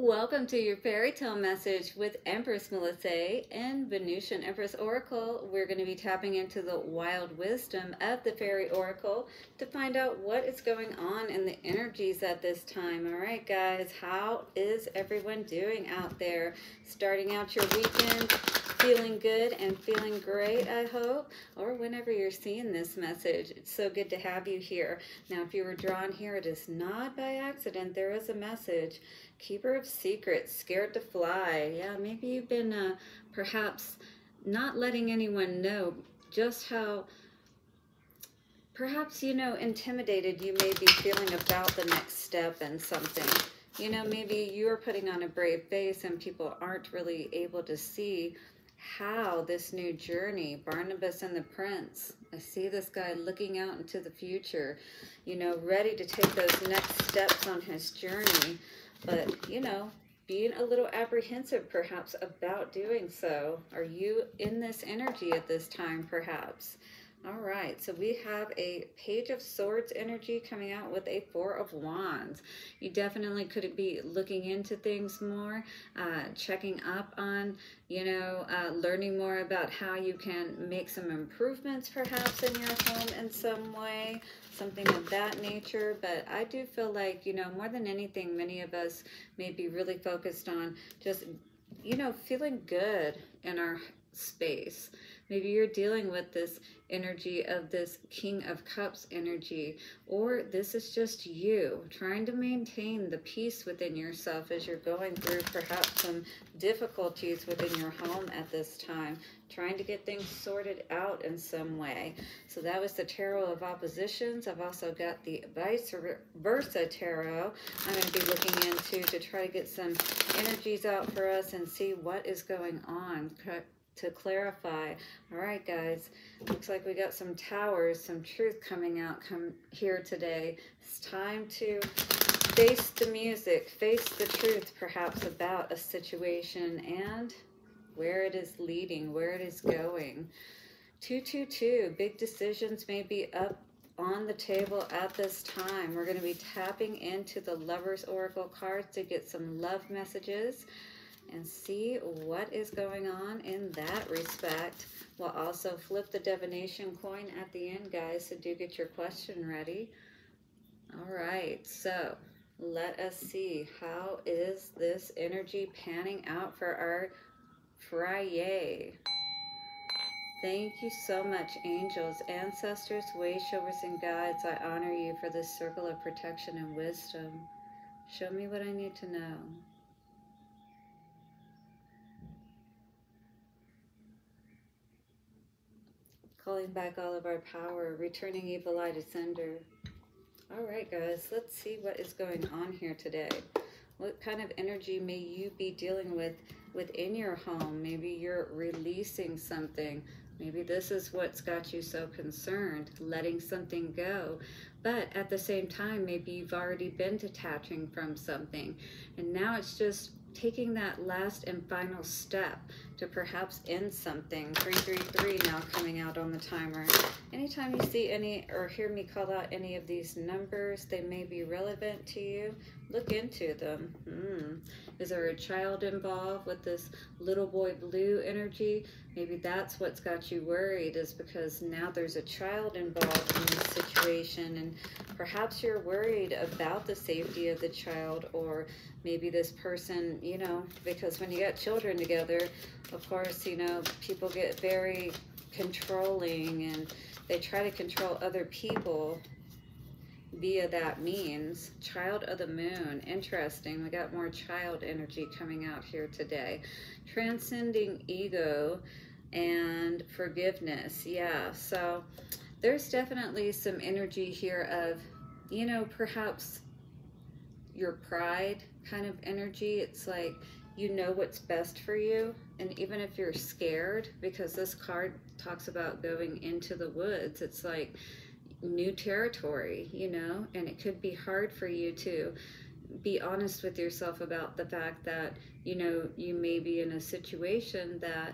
Welcome to your fairy tale message with Empress Melissae and Venusian Empress Oracle. We're going to be tapping into the wild wisdom of the Fairy Oracle to find out what is going on in the energies at this time. All right, guys, how is everyone doing out there? Starting out your weekend feeling good and feeling great, I hope, or whenever you're seeing this message. It's so good to have you here. Now, if you were drawn here, it is not by accident. There is a message. Keeper of secrets, scared to fly. Yeah, maybe you've been perhaps not letting anyone know just how, perhaps, intimidated you may be feeling about the next step in something. Maybe you're putting on a brave face and people aren't really able to see how this new journey, Barnabas and the Prince, I see this guy looking out into the future, ready to take those next steps on his journey. But, being a little apprehensive perhaps about doing so. Are you in this energy at this time perhaps? All right, so we have a Page of Swords energy coming out with a Four of Wands. You definitely could be looking into things more, checking up on, learning more about how you can make some improvements perhaps in your home in some way, something of that nature. But I do feel like, more than anything, many of us may be really focused on just, feeling good in our space. Maybe you're dealing with this energy of this King of Cups energy, or this is just you trying to maintain the peace within yourself as you're going through perhaps some difficulties within your home at this time, trying to get things sorted out in some way. So that was the Tarot of Oppositions. I've also got the Vice Versa Tarot I'm going to be looking into to try to get some energies out for us and see what is going on to clarify. All right, guys, looks like we got some towers, some truth coming out here today. It's time to face the music, face the truth perhaps about a situation and where it is leading, where it is going. 222, big decisions may be up on the table at this time. We're going to be tapping into the Lover's Oracle cards to get some love messages and see what is going on in that respect. We'll also flip the divination coin at the end, guys, so do get your question ready. All right, so let us see, how is this energy panning out for our Friday? Thank you so much, angels, ancestors, way showers, and guides. I honor you for this circle of protection and wisdom. Show me what I need to know. Calling back all of our power, returning evil eye to sender. All right, guys, let's see what is going on here today. What kind of energy may you be dealing with within your home? Maybe you're releasing something. Maybe this is what's got you so concerned, letting something go. But at the same time, maybe you've already been detaching from something, and now it's just taking that last and final step to perhaps end something. 333 now coming out on the timer. Anytime you see any or hear me call out any of these numbers, they may be relevant to you. Look into them. Is there a child involved with this little boy blue energy? Maybe that's what's got you worried, is because now there's a child involved in this situation, and perhaps you're worried about the safety of the child, or maybe this person, because when you got children together, of course, people get very controlling and they try to control other people via that means. Child of the moon, interesting. We got more child energy coming out here today. Transcending ego and forgiveness. Yeah, so there's definitely some energy here of, perhaps your pride kind of energy. It's like, what's best for you, and even if you're scared, because this card talks about going into the woods, it's like new territory, and it could be hard for you to be honest with yourself about the fact that, you may be in a situation that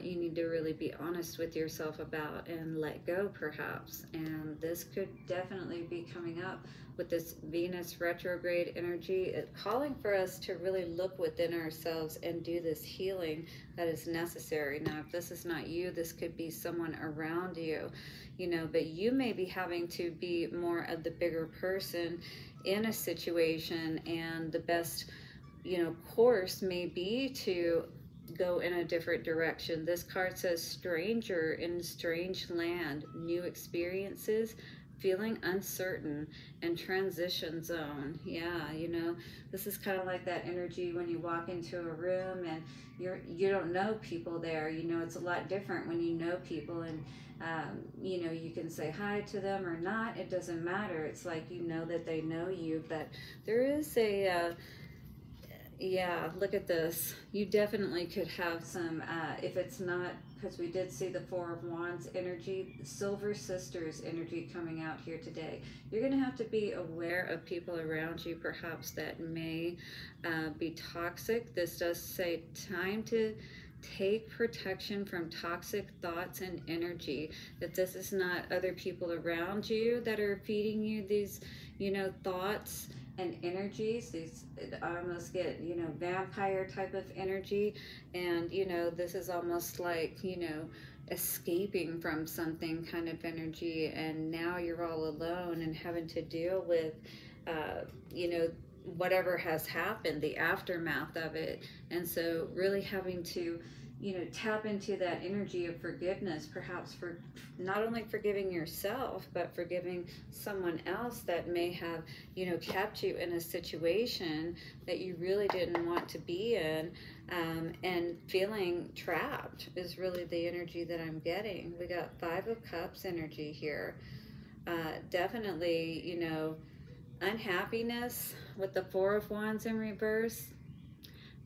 you need to really be honest with yourself about and let go, perhaps. And this could definitely be coming up with this Venus retrograde energy, calling for us to really look within ourselves and do this healing that is necessary. Now, if this is not you, this could be someone around you, you know, but you may be having to be more of the bigger person in a situation, and the best, you know, course may be to go in a different direction. This card says stranger in strange land, new experiences, feeling uncertain, and transition zone. Yeah, you know, this is kind of like that energy when you walk into a room and you don't know people there. You know, it's a lot different when you know people, and you know, you can say hi to them or not, it doesn't matter. It's like you know that they know you. But there is a yeah, look at this. You definitely could have some, if it's not, because we did see the Four of Wands energy, Silver Sisters energy coming out here today. You're going to have to be aware of people around you, perhaps, that may be toxic. This does say time to take protection from toxic thoughts and energy. That this is not other people around you that are feeding you these, you know, thoughts and energies. These, I almost get, you know, vampire type of energy. And, you know, this is almost like, you know, escaping from something kind of energy, and now you're all alone and having to deal with, you know, whatever has happened, the aftermath of it. And so really having to, you know, tap into that energy of forgiveness, perhaps for not only forgiving yourself, but forgiving someone else that may have, you know, kept you in a situation that you really didn't want to be in, and feeling trapped is really the energy that I'm getting. We got Five of Cups energy here. Definitely, you know, unhappiness with the Four of Wands in reverse.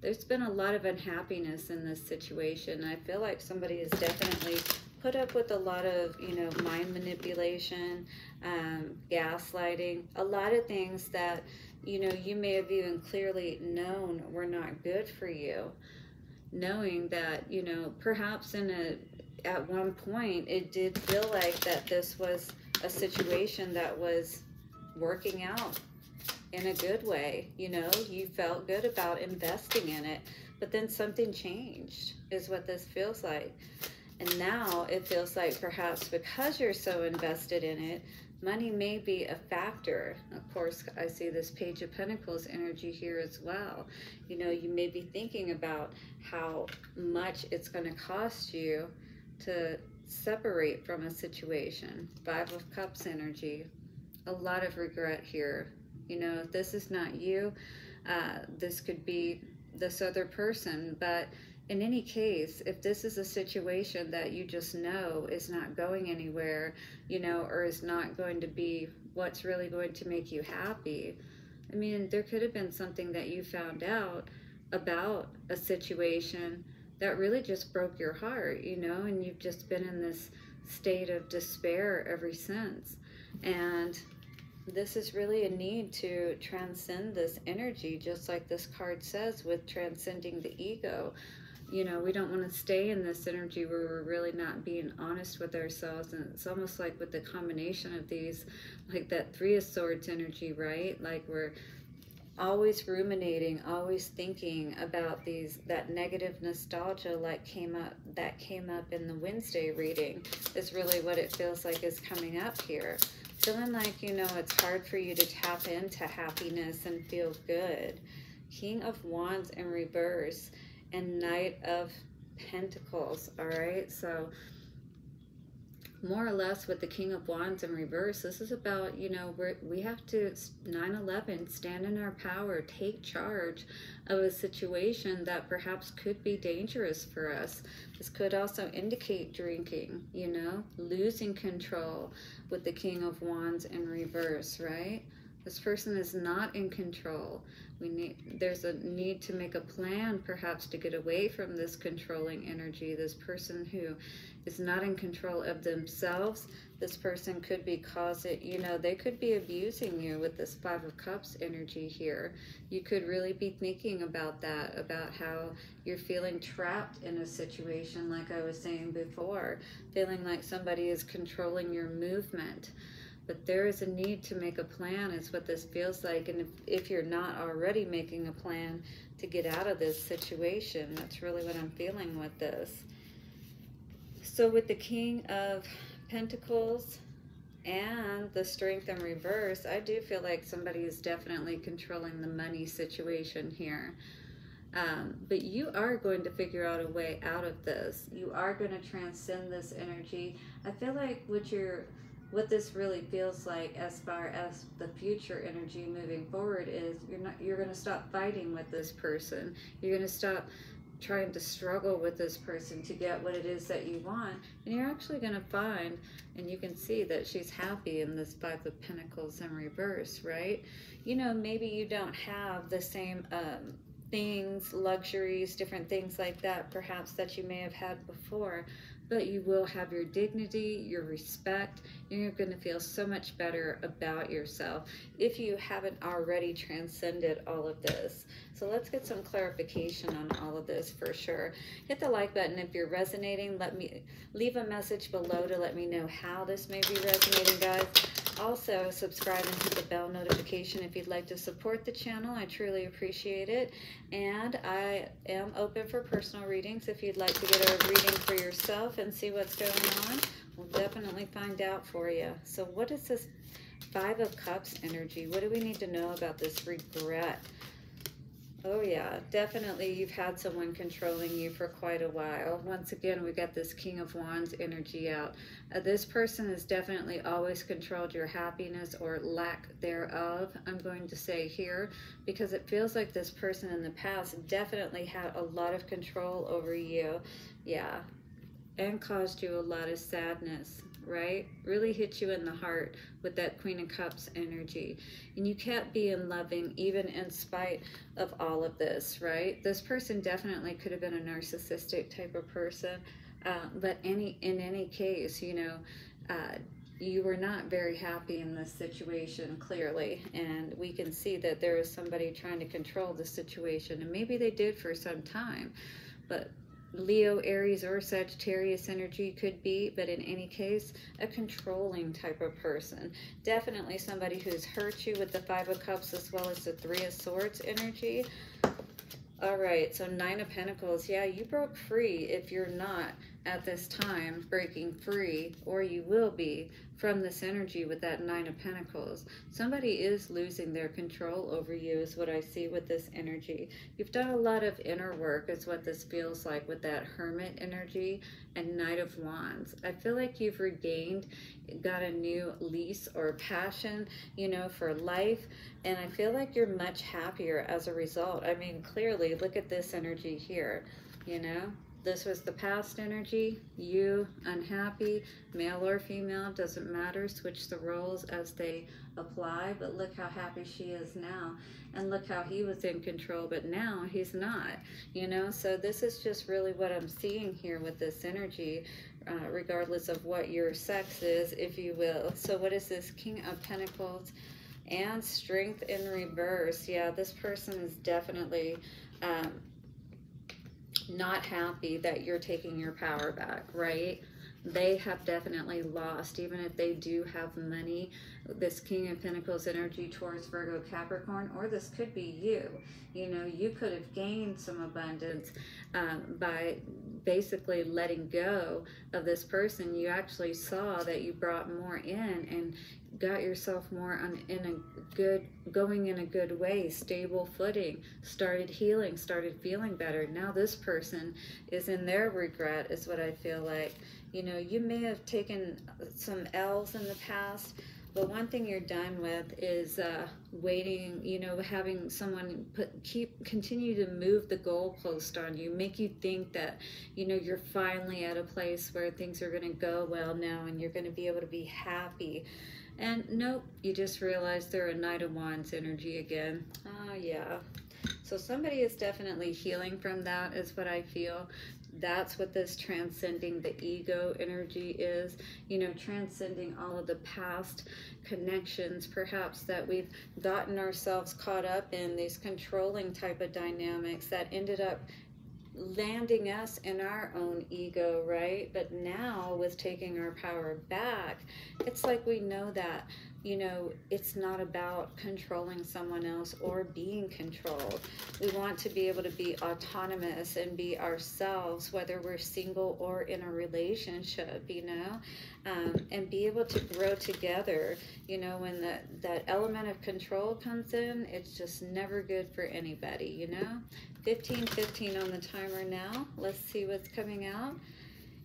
There's been a lot of unhappiness in this situation. I feel like somebody has definitely put up with a lot of, you know, mind manipulation, gaslighting, a lot of things that, you know, you may have even clearly known were not good for you. Knowing that, you know, perhaps at one point it did feel like that this was a situation that was working out in a good way. You know, you felt good about investing in it, but then something changed is what this feels like. And now it feels like perhaps because you're so invested in it, money may be a factor. Of course, I see this Page of Pentacles energy here as well. You know, you may be thinking about how much it's going to cost you to separate from a situation. Five of Cups energy. A lot of regret here. You know, if this is not you, this could be this other person. But in any case, if this is a situation that you just know is not going anywhere, you know, or is not going to be what's really going to make you happy, I mean, there could have been something that you found out about a situation that really just broke your heart, you know, and you've just been in this state of despair ever since. And this is really a need to transcend this energy, just like this card says with transcending the ego. You know, we don't want to stay in this energy where we're really not being honest with ourselves. And it's almost like with the combination of these, like that Three of Swords energy, right? Like we're always ruminating, always thinking about that negative nostalgia that came up in the Wednesday reading is really what it feels like is coming up here. Feeling like, you know, it's hard for you to tap into happiness and feel good. King of Wands in reverse and Knight of Pentacles, all right? So more or less with the King of Wands in reverse, this is about, you know, we have to 9/11, stand in our power, take charge of a situation that perhaps could be dangerous for us. This could also indicate drinking, you know, losing control with the King of Wands in reverse, right? This person is not in control. There's a need to make a plan, perhaps, to get away from this controlling energy. This person who is not in control of themselves, this person could be causing, you know, they could be abusing you with this Five of Cups energy here. You could really be thinking about that, about how you're feeling trapped in a situation, like I was saying before, feeling like somebody is controlling your movement. But there is a need to make a plan, is what this feels like. And if you're not already making a plan to get out of this situation, that's really what I'm feeling with this. So with the King of Pentacles and the Strength in reverse, I do feel like somebody is definitely controlling the money situation here. But you are going to figure out a way out of this. You are going to transcend this energy. I feel like what this really feels like as far as the future energy moving forward is you're going to stop fighting with this person. You're going to stop trying to struggle with this person to get what it is that you want, and you're actually going to find, and you can see that she's happy in this Five of Pentacles in reverse, right? You know, maybe you don't have the same things, luxuries, different things like that perhaps that you may have had before, but you will have your dignity, your respect, and you're going to feel so much better about yourself if you haven't already transcended all of this. So let's get some clarification on all of this for sure. Hit the like button if you're resonating. Leave a message below to let me know how this may be resonating, guys. Also, subscribe and hit the bell notification if you'd like to support the channel. I truly appreciate it. And I am open for personal readings. If you'd like to get a reading for yourself and see what's going on, we'll definitely find out for you. So what is this Five of Cups energy? What do we need to know about this regret? Oh yeah, definitely you've had someone controlling you for quite a while. Once again, we got this King of Wands energy out. This person has definitely always controlled your happiness or lack thereof, I'm going to say here, because it feels like this person in the past definitely had a lot of control over you. Yeah, and caused you a lot of sadness, right? Really hit you in the heart with that Queen of Cups energy. And you kept being loving even in spite of all of this, right? This person definitely could have been a narcissistic type of person, but in any case, you know, you were not very happy in this situation, clearly, and we can see that there is somebody trying to control the situation, and maybe they did for some time, but Leo, Aries, or Sagittarius energy could be, but in any case, a controlling type of person. Definitely somebody who's hurt you with the Five of Cups as well as the Three of Swords energy. All right, so Nine of Pentacles. Yeah, you broke free if you're not at this time breaking free, or you will be, from this energy with that Nine of Pentacles. Somebody is losing their control over you is what I see with this energy. You've done a lot of inner work is what this feels like with that Hermit energy and Knight of Wands. I feel like you've got a new lease or passion, you know, for life, and I feel like you're much happier as a result. I mean, clearly, look at this energy here, you know. This was the past energy, you unhappy, male or female, doesn't matter, switch the roles as they apply, but look how happy she is now, and look how he was in control, but now he's not, you know. So this is just really what I'm seeing here with this energy, regardless of what your sex is, if you will. So what is this King of Pentacles and Strength in reverse? Yeah, this person is definitely not happy that you're taking your power back, right? They have definitely lost, even if they do have money. This King of Pentacles energy, Taurus, Virgo, Capricorn, or this could be you. You know, you could have gained some abundance by basically letting go of this person. You actually saw that you brought more in and got yourself more going in a good way, stable footing, started healing, started feeling better. Now this person is in their regret is what I feel like. You know, you may have taken some L's in the past, but one thing you're done with is waiting, you know, having someone continue to move the goalpost on you, make you think that, you know, you're finally at a place where things are going to go well now and you're going to be able to be happy. And nope, you just realized they're a Knight of Wands energy again. Oh, yeah. So somebody is definitely healing from that, is what I feel. That's what this transcending the ego energy is. You know, transcending all of the past connections, perhaps, that we've gotten ourselves caught up in, these controlling type of dynamics that ended up landing us in our own ego, right? But now with taking our power back, it's like we know that, you know, it's not about controlling someone else or being controlled. We want to be able to be autonomous and be ourselves, whether we're single or in a relationship, you know, and be able to grow together. You know, when that element of control comes in, it's just never good for anybody, you know. 15:15 on the timer now. Let's see what's coming out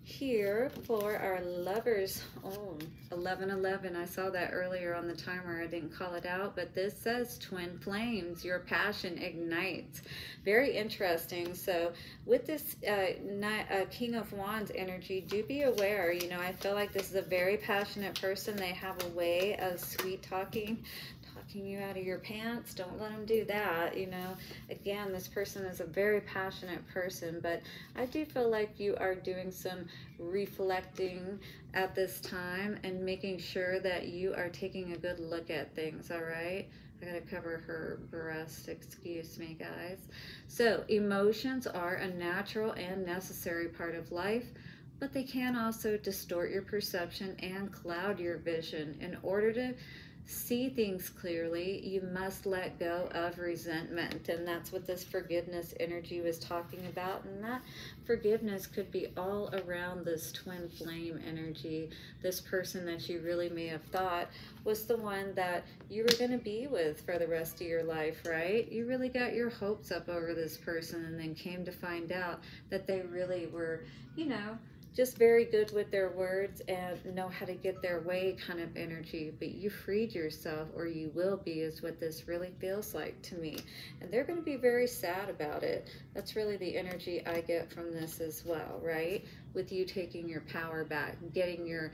here for our lovers. Oh, 11:11. I saw that earlier on the timer. I didn't call it out, but this says twin flames. Your passion ignites. Very interesting. So with this King of Wands energy, do be aware. You know, I feel like this is a very passionate person. They have a way of sweet talking you out of your pants. Don't let them do that. You know, again, this person is a very passionate person, but I do feel like you are doing some reflecting at this time and making sure that you are taking a good look at things. All right, I gotta cover her breast, excuse me, guys. So emotions are a natural and necessary part of life, but they can also distort your perception and cloud your vision. In order to see things clearly, you must let go of resentment. And that's what this forgiveness energy was talking about. And that forgiveness could be all around this twin flame energy. This person that you really may have thought was the one that you were going to be with for the rest of your life, right? You really got your hopes up over this person and then came to find out that they really were, you know, just very good with their words and know how to get their way kind of energy. But you freed yourself, or you will be, is what this really feels like to me. And they're going to be very sad about it. That's really the energy I get from this as well, right? With you taking your power back, getting your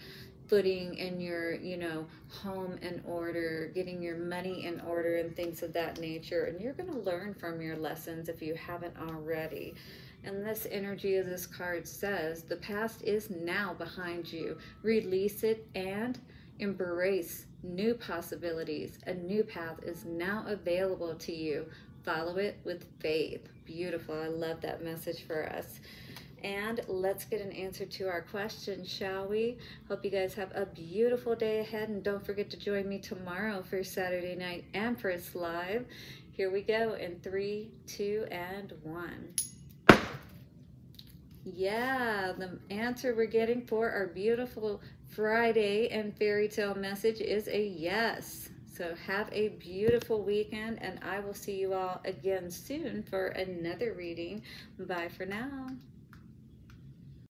footing and your, you know, home in order, getting your money in order and things of that nature. And you're going to learn from your lessons if you haven't already. And this energy of this card says, the past is now behind you. Release it and embrace new possibilities. A new path is now available to you. Follow it with faith. Beautiful. I love that message for us. And let's get an answer to our question, shall we? Hope you guys have a beautiful day ahead. And don't forget to join me tomorrow for Saturday Night Empress Live. Here we go in 3, 2, and 1. Yeah, the answer we're getting for our beautiful Friday and fairy tale message is a yes. So have a beautiful weekend, and I will see you all again soon for another reading. Bye for now.